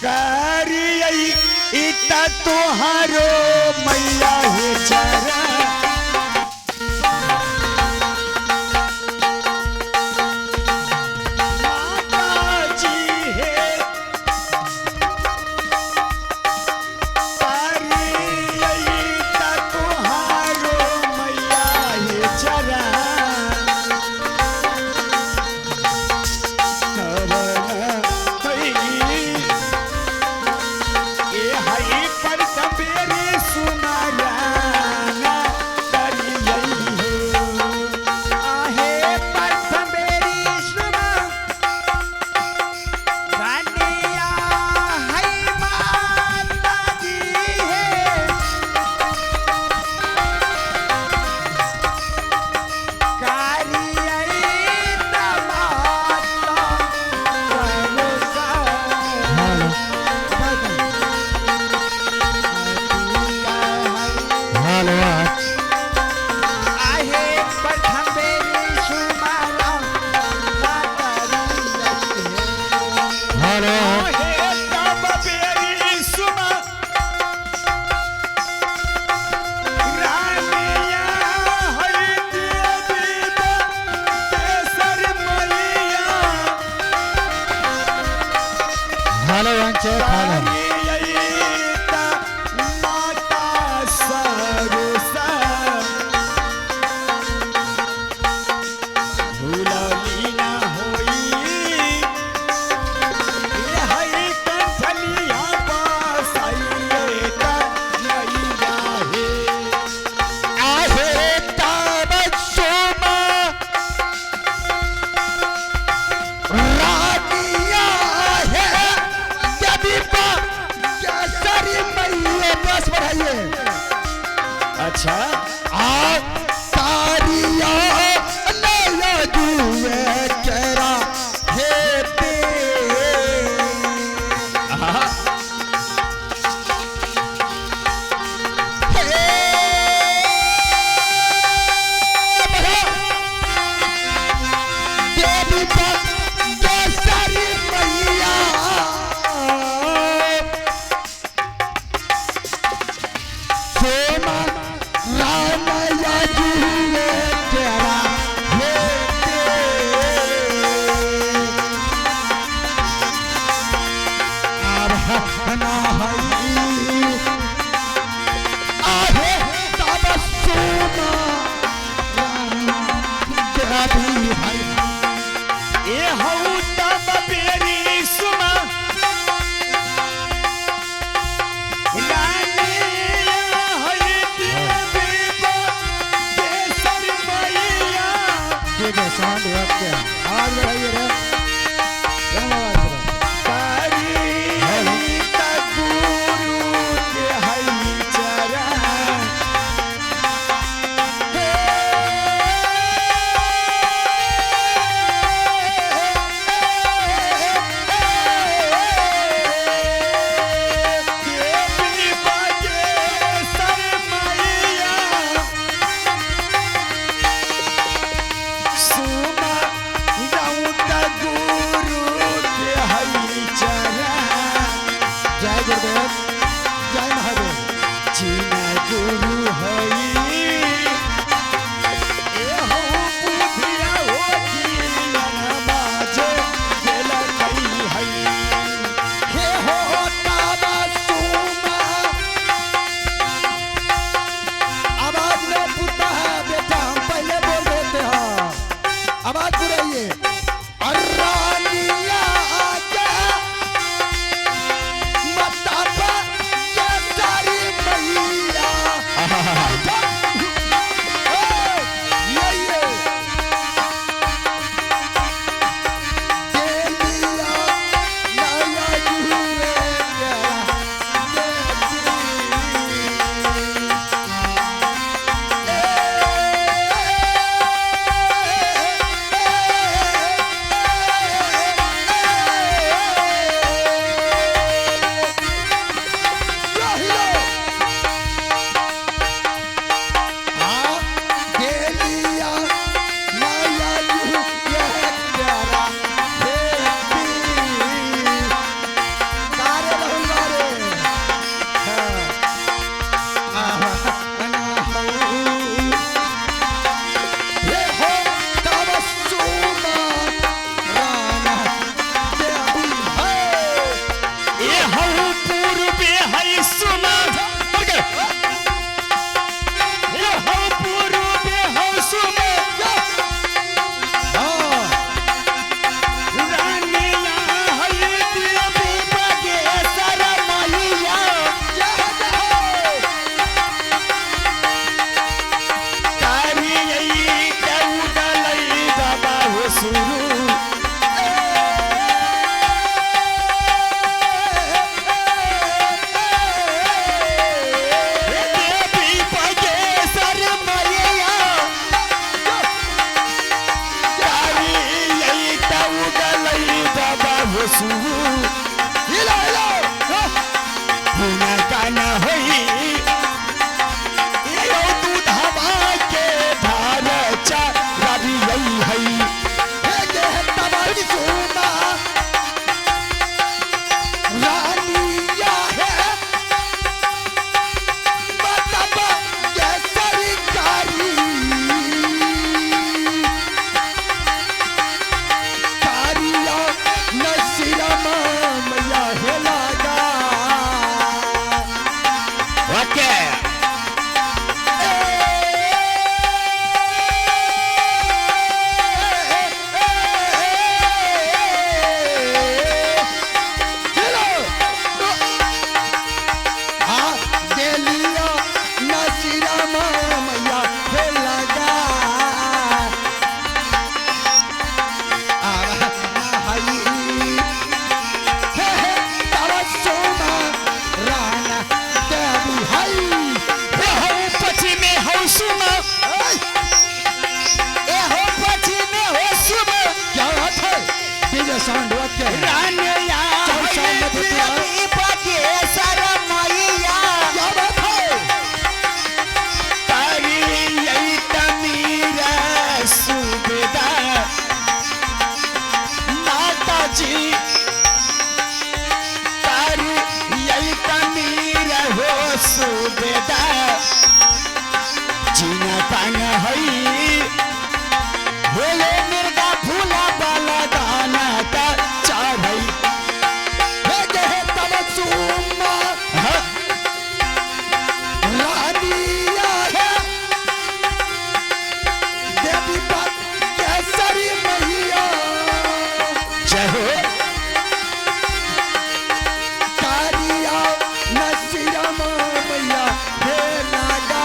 करियई इता तोहारो मैया हे चरा अच्छा तारिया नया जुए चेहरा हेते देवी सारी मैया सोमा रामया जुए तेरा हेते अब हना हई आहे तब सोमा देवी हई ए हऊ तब बेरी सुमा साउंड रखते हैं आवाज बढ़ाइए रे हिलो हिलो हुना गाना होई यो दूध हवा के धार चारी यही हई हे के तबर सुमा रानिया है बताबा ये सरकारी कारिया नसीरमा मैया है लगा ओके साउंड क्या है? रानिया के सर मैया क्या बात है? तारी यही तमीरा सूबेदार माताजी तारी यही तमीरा हो सूबेदार जीना पाना हई बोले मिर्गा फूला बाला दाना का चाहई हे के तब सुमा रानिया है देवी बात केसरी मैया जय हो कारिया नसीरमा मैया हे लगा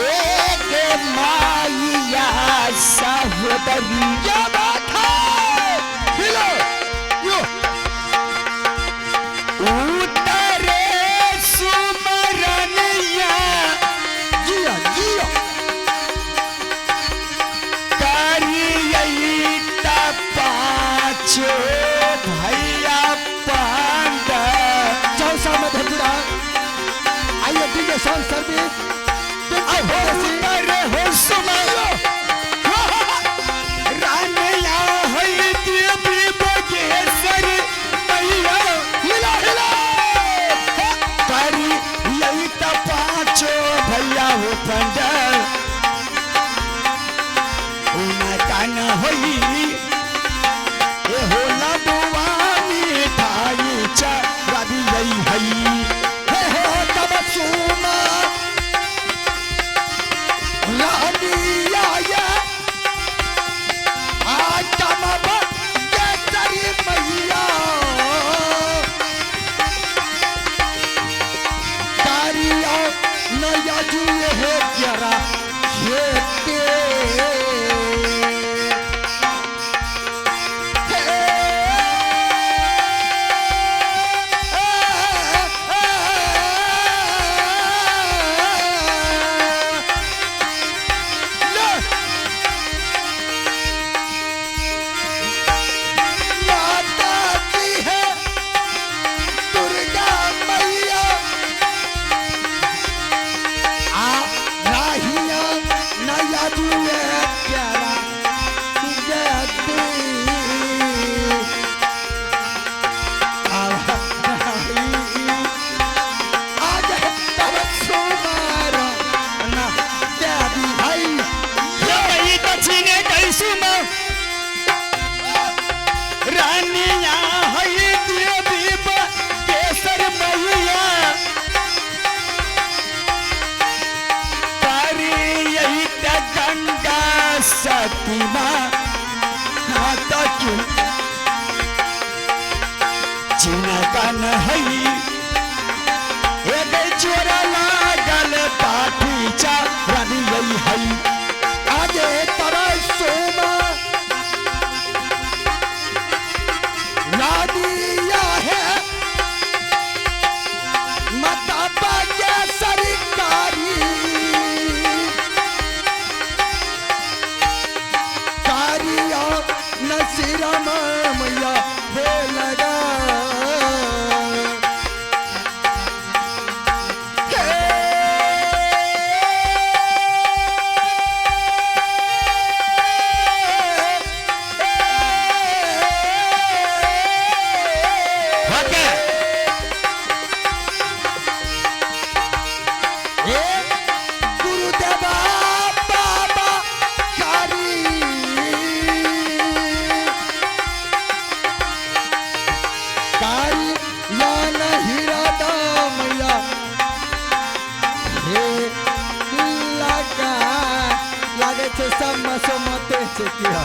एक माइया सहोदरी क्या बात है? हिलो यो उतरे सुमरनिया जिया जिया करियई पाँचो भैया पांडा चौसा में धुरा आइए डीजे सॉन्ग सर्विस उतरे हो सुमर रानिया लागे छे सब मसोमते छे किया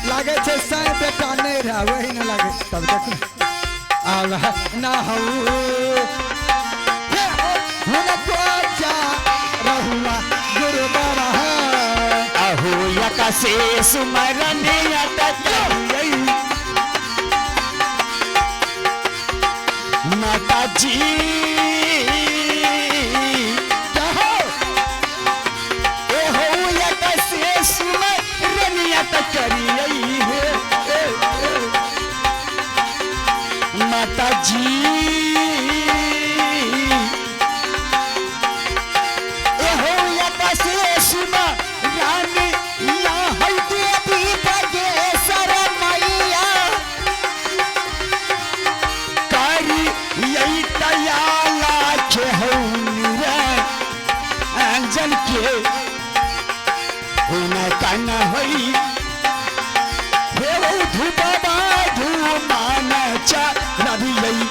लागे छे साय बेटा नहीं रहा वही न लागे तब तक आव ना हो हुन को जा रहुआ गुरु बाबा अहो यकसे सुमरनिया तकई माता जी कहो ए हो यकसे सुमरनिया तकई है माता जी ए हो यकसे सुमरनी ला है देवी बगेसर मैया करी यही तयाला के हौनिरा अंजन के होना काना होई हे वो धुबाबा धुमान चा रवि यही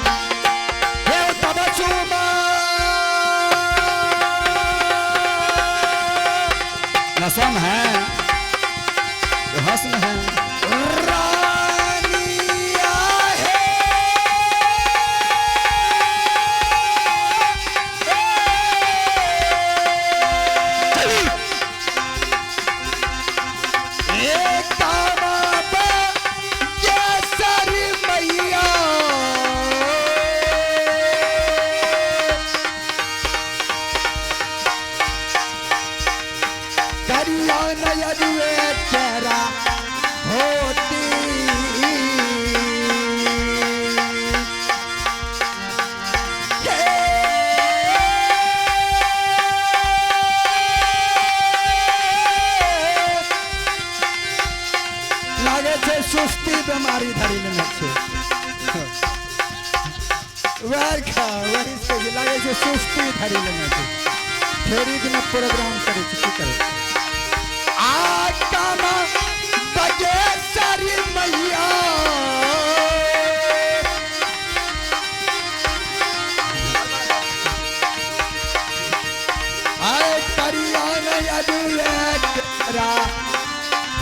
हे तब सुमा नसम है हसन है रानिया है एक बाबा केसर मैया करिया नयनुए तेरा होती लागे छे सुस्ती बीमारी धरी लेने छे वर्खा वही से लागे छे सुस्ती धरी लेने छे फेरी दिन प्रोग्राम करे छे की करे आ कामा बगेसरी मैया आए करिया नयनुए तेरा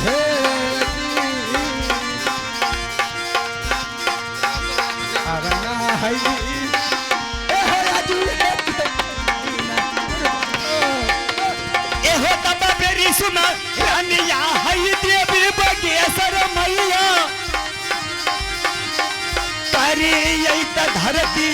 हे अरना है ए हो आजू ए हो तब बेरी सुना रानिया है देवी बगेसर मैया करी यही धरती